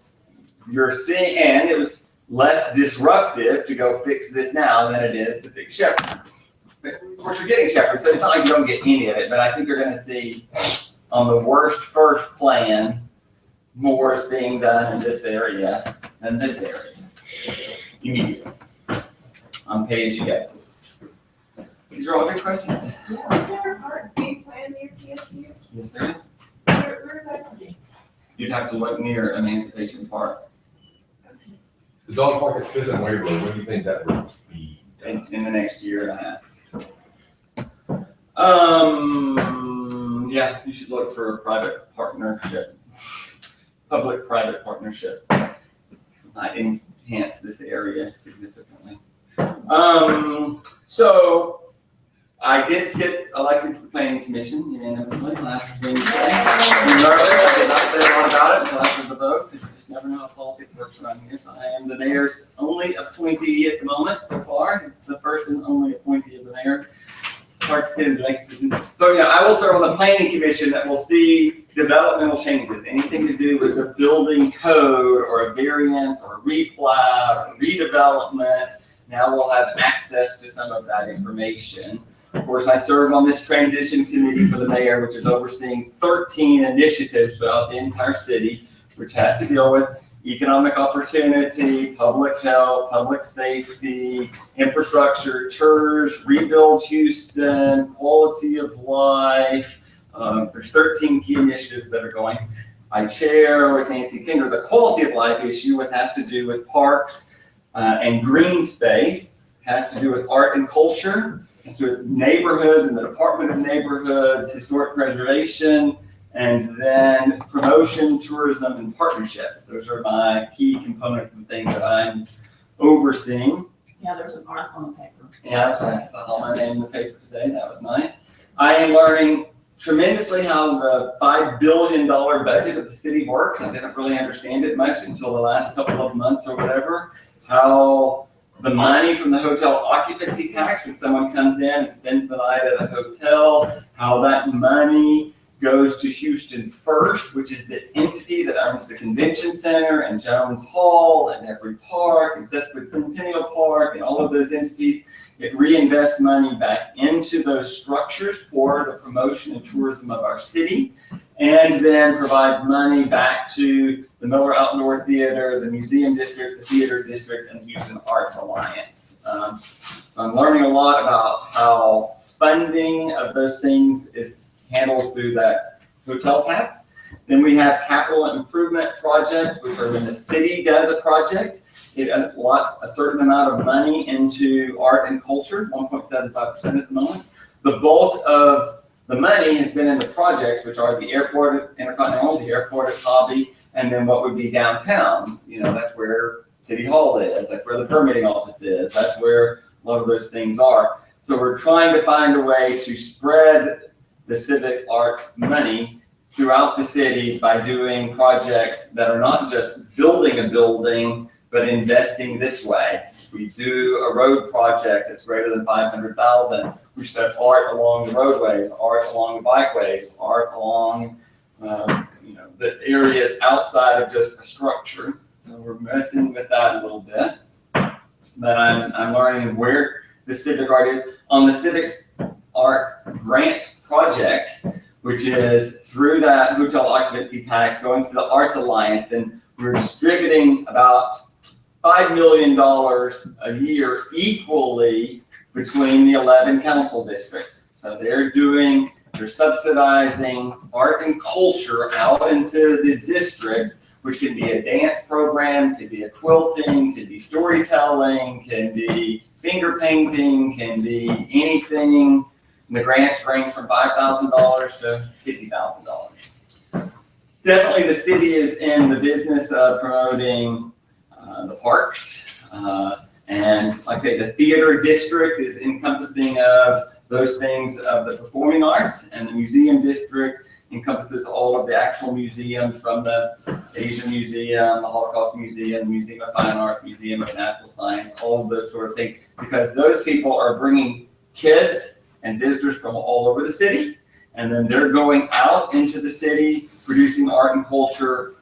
you're seeing, and it was less disruptive to go fix this now than it is to fix Shepherd. But of course, you're getting Shepherd, so it's not like you don't get any of it, but I think you're gonna see on the worst first plan, more is being done in this area than this area. Immediately. On page you go. These are all good questions. Is there a park big plan near TSU? Yes, there is. Where's that gonna be? You'd have to look near Emancipation Park The dog park at Fifth and Waverly, when do you think that would be? in the next year and a half. Yeah, you should look for a private partnership, public-private partnership. Might enhance this area significantly. So I did get elected to the planning commission unanimously last Wednesday. I'm nervous, I did not say a lot about it until after the vote, because you just never know how politics works around here. So I am the mayor's only appointee at the moment so far. It's the first and only appointee of the mayor. It's hard to make a decision. So yeah, I will serve on the planning commission that will see developmental changes, anything to do with the building code or a variance or a replat or redevelopment. Now we'll have access to some of that information. Of course, I serve on this transition committee for the mayor, which is overseeing 13 initiatives throughout the entire city, which has to deal with economic opportunity, public health, public safety, infrastructure, TERS, Rebuild Houston, quality of life. There's 13 key initiatives that are going. I chair with Nancy Kinder the quality of life issue, which has to do with parks and green space, has to do with art and culture, sort of neighborhoods and the Department of Neighborhoods, historic preservation, and then promotion, tourism, and partnerships. Those are my key components of the things that I'm overseeing. Yeah, there's an article on the paper. Yeah, I saw my name in the paper today. That was nice. I am learning tremendously how the $5 billion budget of the city works. I didn't really understand it much until the last couple of months or whatever. How the money from the hotel occupancy tax, when someone comes in and spends the night at a hotel, how that money goes to Houston First, which is the entity that owns the convention center and Jones Hall and Every Park and Sesquicentennial Park and all of those entities. It reinvests money back into those structures for the promotion and tourism of our city, and then provides money back to the Miller Outdoor Theater, the Museum District, the Theater District, and the Houston Arts Alliance. I'm learning a lot about how funding of those things is handled through that hotel tax. Then we have capital improvement projects, which are when the city does a project. It allots a certain amount of money into art and culture, 1.75% at the moment. The bulk of the money has been in the projects, which are the airport at Intercontinental, the airport at Hobby, and then what would be downtown. You know, that's where City Hall is, that's where the permitting office is, that's where a lot of those things are. So we're trying to find a way to spread the civic arts money throughout the city by doing projects that are not just building a building, but investing this way. We do a road project that's greater than 500,000. We spend art along the roadways, art along the bikeways, art along the areas outside of just a structure. So we're messing with that a little bit. But I'm learning where the civic art is. On the Civics Art Grant Project, which is through that hotel occupancy tax going through the Arts Alliance, then we're distributing about $5 million a year equally between the 11 council districts. So they're subsidizing art and culture out into the districts, which can be a dance program, could be a quilting, could be storytelling, can be finger painting, can be anything. And the grants range from $5,000 to $50,000. Definitely the city is in the business of promoting the parks, and like I say, the theater district is encompassing of those things of the performing arts, and the museum district encompasses all of the actual museums, from the Asian Museum, the Holocaust Museum, the Museum of Fine Arts, Museum of Natural Science, all of those sort of things, because those people are bringing kids and visitors from all over the city, and then they're going out into the city producing art and culture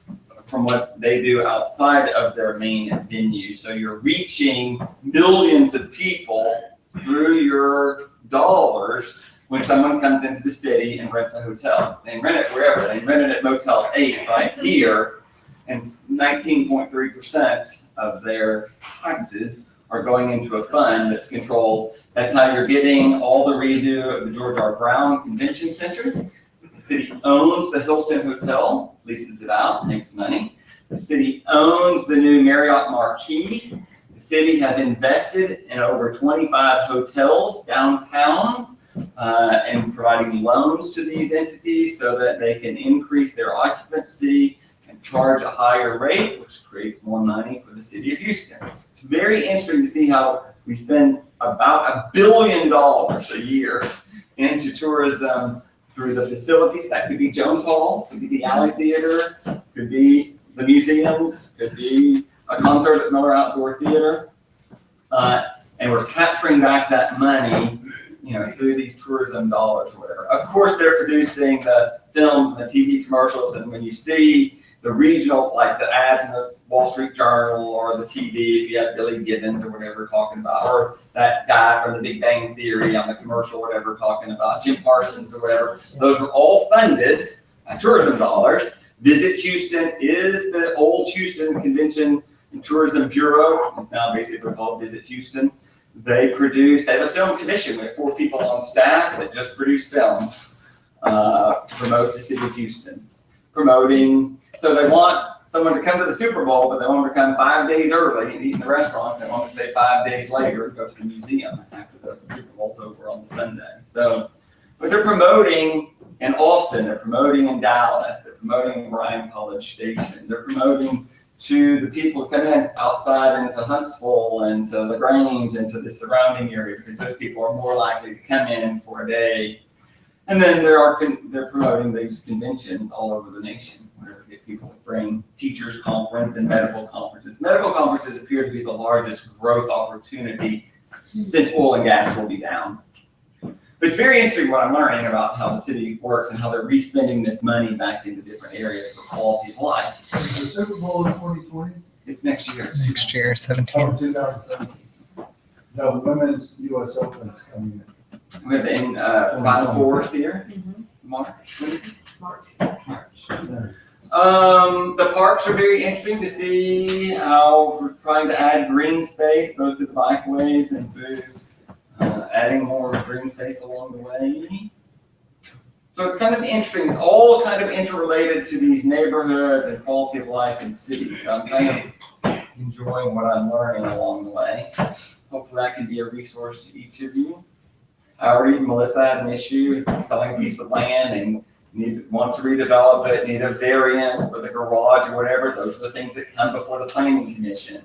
from what they do outside of their main venue. So you're reaching millions of people through your dollars when someone comes into the city and rents a hotel. They rent it wherever. They rent it at Motel 8 right here, and 19.3% of their taxes are going into a fund that's controlled. That's how you're getting all the redo of the George R. Brown Convention Center. The city owns the Hilton Hotel, leases it out, makes money. The city owns the new Marriott Marquis. The city has invested in over 25 hotels downtown and providing loans to these entities so that they can increase their occupancy and charge a higher rate, which creates more money for the city of Houston. It's very interesting to see how we spend about $1 billion a year into tourism through the facilities. That could be Jones Hall, could be the Alley Theater, could be the museums, could be a concert at Miller Outdoor Theater. And we're capturing back that money, through these tourism dollars or whatever. Of course, they're producing the films and the TV commercials, and when you see the regional, like the ads in the Wall Street Journal or the TV, if you have Billy Gibbons or whatever talking about, or that guy from the Big Bang Theory on the commercial, whatever, talking about Jim Parsons or whatever, those are all funded by tourism dollars. Visit Houston is the old Houston Convention and Tourism Bureau. It's now basically called Visit Houston. They have a film commission. We have 4 people on staff that just produce films to promote the city of Houston. So they want someone to come to the Super Bowl, but they want to come 5 days early and eat in the restaurants. They want to stay 5 days later and go to the museum after the Super Bowl. rolls over on the Sunday. So, but they're promoting in Austin, they're promoting in Dallas, they're promoting in Bryan College Station, they're promoting to the people who come in outside into Huntsville and to LaGrange and to the surrounding area, because those people are more likely to come in for a day. And then they're promoting these conventions all over the nation, where people bring teachers' conference and medical conferences. Medical conferences appear to be the largest growth opportunity since oil and gas will be down. But it's very interesting what I'm learning about how the city works and how they're respending this money back into different areas for quality of life. Is the Super Bowl in 2020? It's next year. Next year, Oh, 17. 2017. The women's US Open is coming in. We have the Final Fours here, March. March. The parks are very interesting to see how we're trying to add green space, both to the bikeways and through adding more green space along the way. So it's kind of interesting. It's all kind of interrelated to these neighborhoods and quality of life in cities. So I'm kind of enjoying what I'm learning along the way. Hopefully I can be a resource to each of you. I already, Melissa had an issue selling a piece of land and want to redevelop it, need a variance for the garage or whatever. Those are the things that come before the planning commission.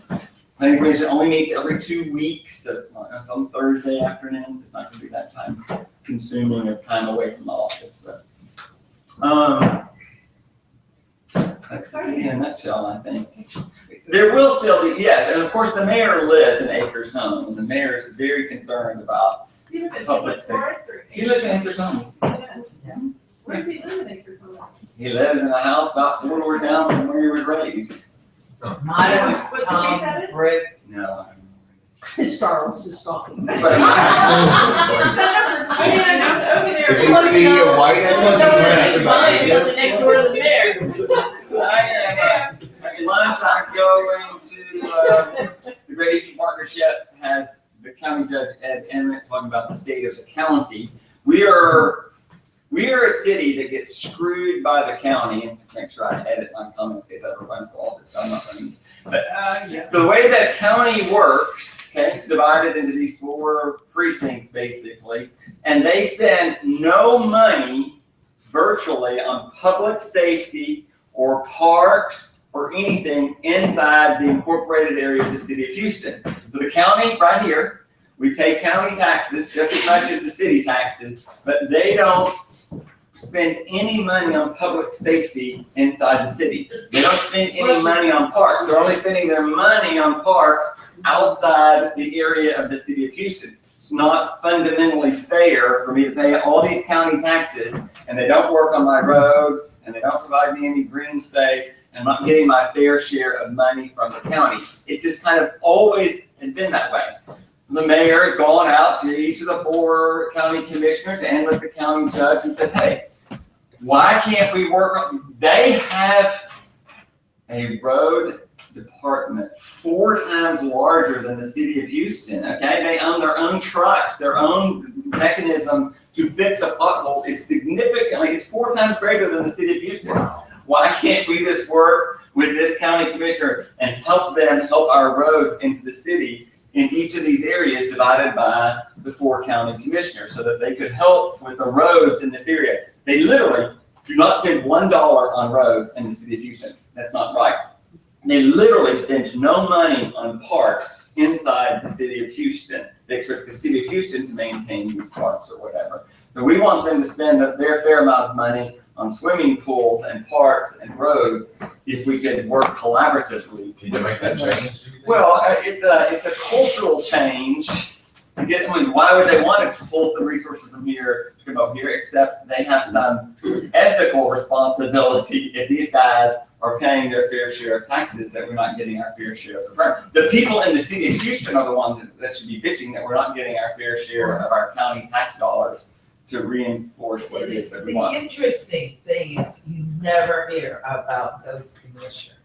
Planning commission only meets every 2 weeks, so it's on Thursday afternoons. It's not going to be that time consuming of time away from the office. But that's the city in a nutshell, I think. There will still be, yes, and of course the mayor lives in Acres Homes. The mayor is very concerned about You live in public Forest or? He lives in Acres Homes. Where does he live in Acres Homes? He lives in a house about 4 doors down from where he was raised. Mine is What street that is? Brick. No. Starles is talking. Just set up your, I mean, I know over there. If you see a white Something next door to the mayor. At lunch, I'm going to, the Great Eastern Partnership has the county judge Ed Emmett talking about the state of the county. We are a city that gets screwed by the county, and make sure I edit my comments in case I ever run for office. I'm not running. But the way that county works, okay, it's divided into these 4 precincts basically, and they spend no money virtually on public safety or parks or anything inside the incorporated area of the city of Houston. So the county right here, we pay county taxes just as much as the city taxes, but they don't spend any money on public safety inside the city. They don't spend any money on parks. They're only spending their money on parks outside the area of the city of Houston. It's not fundamentally fair for me to pay all these county taxes and they don't work on my road and they don't provide me any green space and I'm not getting my fair share of money from the county. It just kind of always has been that way. The mayor has gone out to each of the 4 county commissioners and with the county judge and said, hey, why can't we work on, they have a road department 4 times larger than the city of Houston, okay? They own their own trucks, their own mechanism to fix a pothole is significantly, it's 4 times greater than the city of Houston. Wow. Why can't we just work with this county commissioner and help them help our roads into the city in each of these areas divided by the 4 county commissioners so that they could help with the roads in this area. They literally do not spend $1 on roads in the city of Houston. That's not right. They literally spend no money on parks inside the city of Houston. They expect the city of Houston to maintain these parks or whatever. But we want them to spend their fair amount of money on swimming pools and parks and roads if we could work collaboratively. Can you make that change? Well, it's a cultural change to get, I mean, why would they want to pull some resources from here to come over here, except they have some ethical responsibility if these guys are paying their fair share of taxes that we're not getting our fair share of the return. The people in the city of Houston are the ones that should be bitching that we're not getting our fair share of our county tax dollars to reinforce what it is that we The want. interesting thing is you never hear about those commissioners.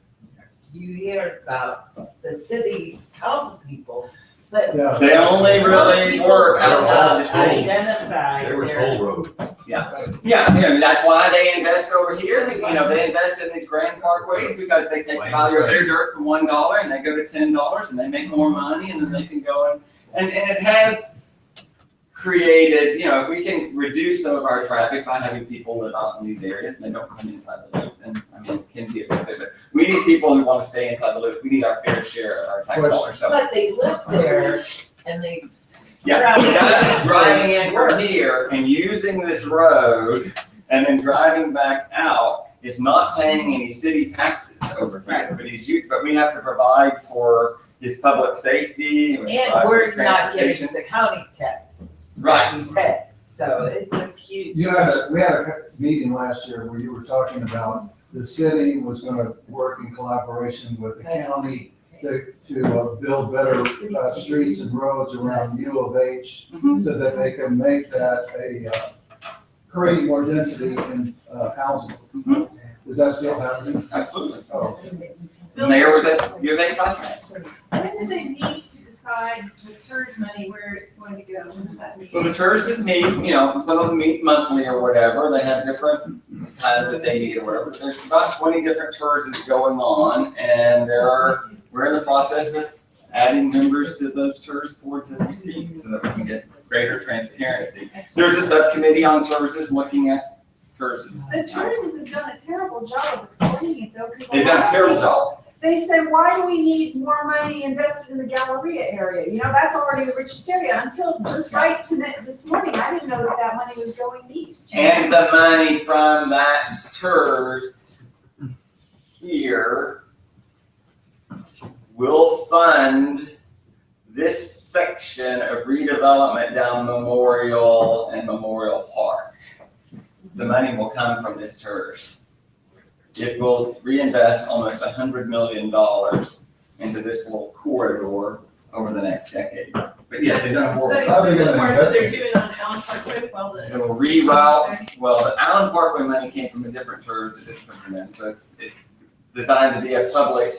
You hear about the city council people, but Yeah. They only really work outside the city. identify They were their. toll road. Yeah, that's why they invest over here. You know, they invest in these grand parkways because they take the value of their dirt from $1 and they go to $10 and they make more money and then they can go and it has created, if we can reduce some of our traffic by having people live out in these areas and they don't come inside the loop, then, it can be a benefit. But we need people who want to stay inside the loop. We need our fair share of our tax dollars. So, But they live there and they. yeah, guys driving in from here and using this road and then driving back out is not paying any city taxes over here. But we have to provide for his public safety. we And provide for we're his not transportation. getting the county taxes. Right. We pay. So it's a huge. we had a meeting last year where you were talking about the city was gonna work in collaboration with the county to build better streets and roads around U of H so that they can make that create more density in housing. Is that still happening? Absolutely. Oh, The mayor was at U of H last night. When do they need to decide the TERS money, where it's going to go? When does that mean? Well, the TERS meet, some of them meet monthly or whatever. They have different times that they meet or whatever. There's about 20 different TERS going on, and we're in the process of adding members to those TERS boards as we speak, so that we can get greater transparency. There's a subcommittee on TERS looking at TERS. The tourists have done a terrible job of explaining it though, because. They've done a terrible job. They say, why do we need more money invested in the Galleria area? That's already the richest area, until just right this morning, I didn't know that money was going east. And the money from that TERS here will fund this section of redevelopment down Memorial and Memorial Park. The money will come from this TERS. It will reinvest almost $100 million into this little corridor over the next decade. But yeah, they've done a horrible job. How are they gonna The part invest that it? they're doing on Allen Parkway, well, It will reroute, the Allen Parkway money came from a different TERS that it's from them, so it's designed to be a public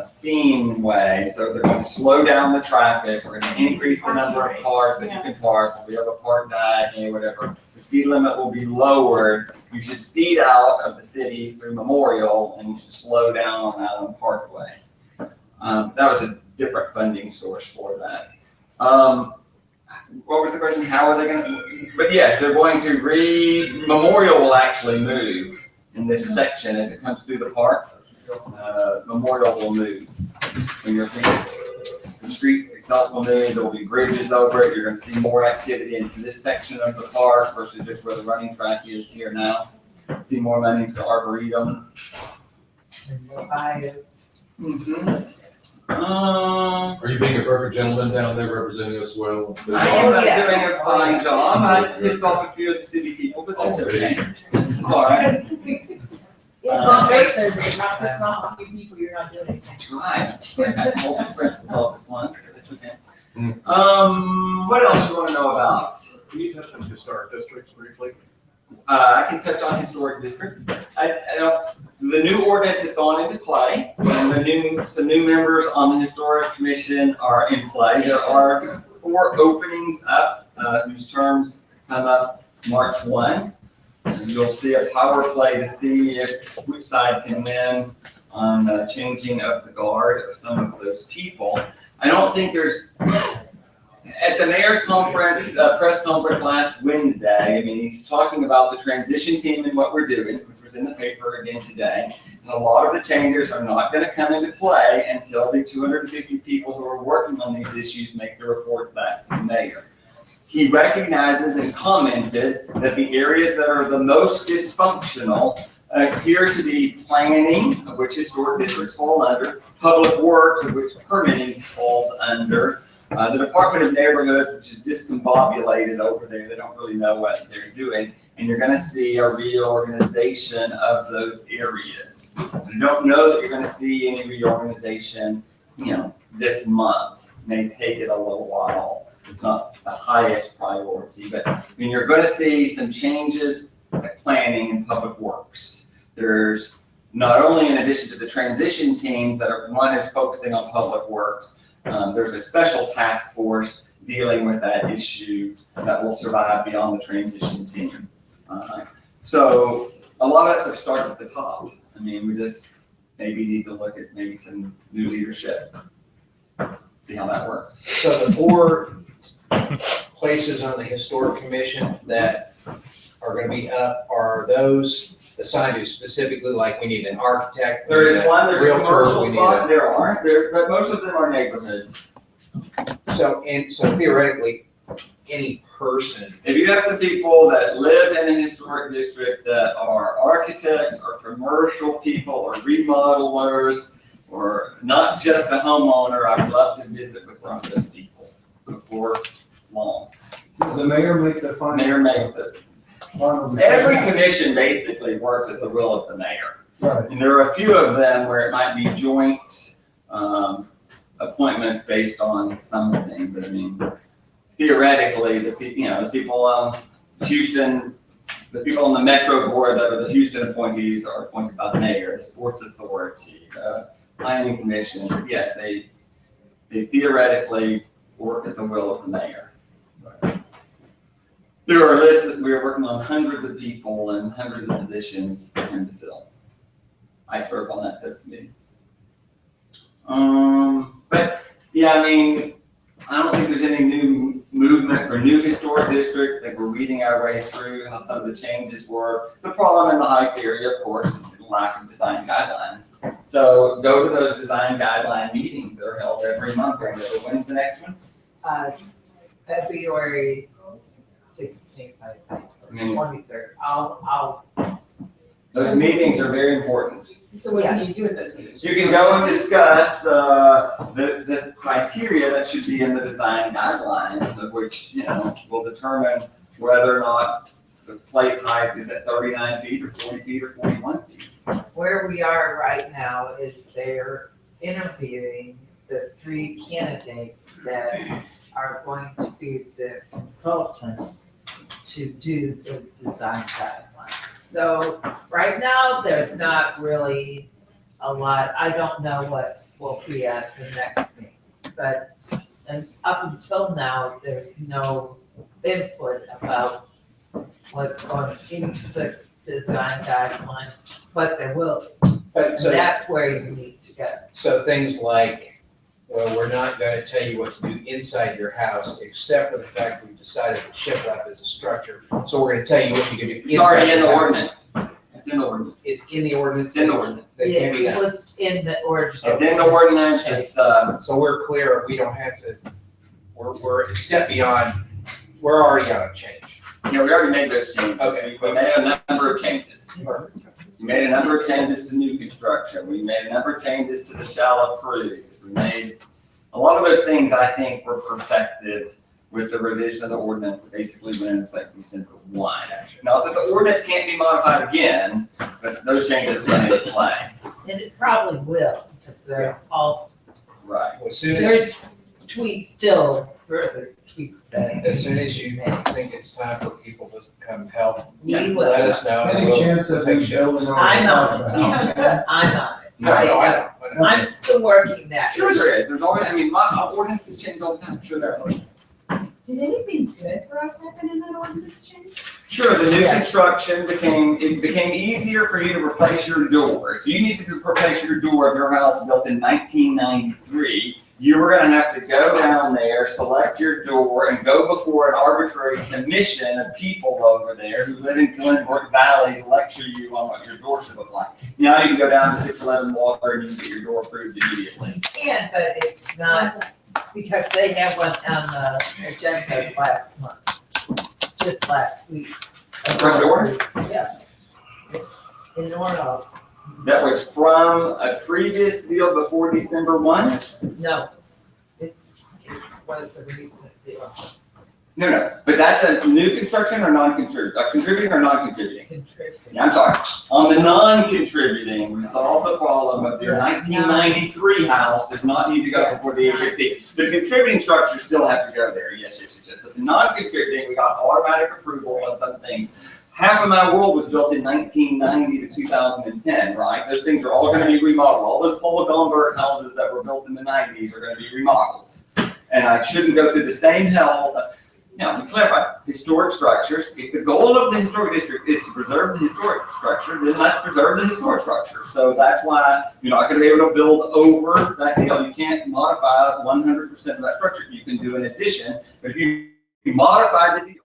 seen way, so they're going to slow down the traffic, we're going to increase the number of cars that you can park, we have a park diagonal, whatever. The speed limit will be lowered, you should speed out of the city through Memorial, and you should slow down on Allen Parkway. That was a different funding source for that. What was the question? How are they going to? But yes, they're going to Memorial will actually move in this section as it comes through the park. Memorial will move. When you're thinking the street itself will move, there will be bridges over it. You're going to see more activity into this section of the park versus just where the running track is here now. See more money to Arboretum. Are you being a perfect gentleman down there representing us well? I am not doing a fine job. I pissed off a few of the city people, but that's okay. It's all right. It's not racist, it's not, it's not a few people, you're not doing it. That's right. I had multiple principal's office once, but it's okay. What else you want to know about? Can you touch on historic districts briefly? I can touch on historic districts. The new ordinance has gone into play, and some new members on the historic commission are in play. There are 4 openings up, whose terms come up March 1. And you'll see a power play to see which side can win on changing of the guard of some of those people. I don't think there's, at the mayor's conference, press conference last Wednesday, he's talking about the transition team and what we're doing, which was in the paper again today. And a lot of the changes are not going to come into play until the 250 people who are working on these issues make the reports back to the mayor. He recognizes and commented that the areas that are the most dysfunctional appear to be planning, of which historic districts fall under, public works, of which permitting falls under, the Department of Neighborhood, which is discombobulated over there. They don't really know what they're doing. And you're going to see a reorganization of those areas. I don't know that you're going to see any reorganization, this month. It may take it a little while. It's not the highest priority, but you're going to see some changes at planning and public works. There's not only, in addition to the transition teams one is focusing on public works, there's a special task force dealing with that issue that will survive beyond the transition team. So a lot of that stuff starts at the top. We just maybe need to look at maybe some new leadership, see how that works. So the 4 places on the historic commission that are gonna be up, are those assigned to specifically, like, we need an architect? we There need is a one, there's a realtor, commercial we need spot, there aren't, but most of them are neighborhoods. So theoretically, any person, If you have some people that live in a historic district that are architects or commercial people or remodelers, or not just a homeowner, I would love to visit with some of those people before long. Does the mayor make the final? Mayor makes the, final decision? every commission basically works at the will of the mayor. Right. And there are a few of them where it might be joint, appointments based on something, but I mean, theoretically, the people, Houston, the people on the Metro board that are the Houston appointees are appointed by the mayor, the sports authority, the planning commission, yes, they theoretically work at the will of the mayor. There are lists that we are working on hundreds of people and hundreds of positions for him to fill. I serve on that subcommittee. But yeah, I mean, I don't think there's any new movement for new historic districts. I think we're reading our way through how some of the changes were. The problem in the Heights area, of course, is the lack of design guidelines. So go to those design guideline meetings that are held every month. When's the next one? February 16th, I think, or 23rd. I'll. Those meetings are very important. So what can you do with those meetings? You can go and discuss the criteria that should be in the design guidelines, of which, will determine whether or not the plate height is at 39 feet or 40 feet or 41 feet. Where we are right now is they're interviewing the 3 candidates that are going to be the consultant to do the design guidelines. So right now, there's not really a lot. I don't know what will be at the next meeting, but up until now, there's no input about what's going into the design guidelines, but there will be. but And so, that's where you need to go. so things like, well, we're not gonna tell you what to do inside your house, except for the fact we've decided that shiplap is a structure. So we're gonna tell you what you can do It's inside already in the your house. ordinance. It's in the ordinance. It's in the ordinance. It's in the ordinance. That can be It done. was in the ordinance. It's in the ordinance. It's, So we're clear, we don't have to, we're a step beyond, we're already on a change. we already made those changes. Okay. We made a number of changes. We made a number of changes to new construction. We made a number of changes to the shall approve. We made, a lot of those things I think were perfected with the revision of the ordinance that basically went into effect December 1. Not that the ordinance can't be modified again, but those changes went into play. And it probably will, because there's Right. As soon as, there's tweaks, still further tweaks that as soon as you think it's time for people to come help, we let will. us know. and Any we'll chance that take we shots. building on I'm top on of the house? it. I'm on it. No, I know. I'm still working that. Sure there is. There's always, I mean, my ordinances change all the time. Sure there is. Did anything good for us happen in that ordinance change? Sure, the new Yes. construction became easier for you to replace your door. If you needed to replace your door of your house built in 1993, you were gonna have to go down there, select your door, and go before an arbitrary commission of people over there who live in Glenbrook Valley to lecture you on what your door should look like. Now you can go down to 611 Walker and you can get your door approved immediately. You can, but it's not, because they had one on the agenda last month, just last week. Front door? Yeah. In Orno, That was from a previous deal before December 1? no, it was a recent deal. No, but that's a new construction or contributing or non-contributing? Contributing. Yeah, I'm sorry. On the non-contributing, we solved the problem of your Yes. 1993 house does not need to go before the HFC. The contributing structures still have to go there, yes. But the non-contributing, we got automatic approval on some things. Half of my world was built in 1990 to 2010, right? Those things are all gonna be remodeled. All those Paula Gomberg houses that were built in the 90s are gonna be remodeled. And I shouldn't go through the same hell. Now, to clarify, historic structures, if the goal of the historic district is to preserve the historic structure, then let's preserve the historic structure. So that's why you're not gonna be able to build over that deal. You can't modify 100% of that structure. You can do an addition, but if you We modified the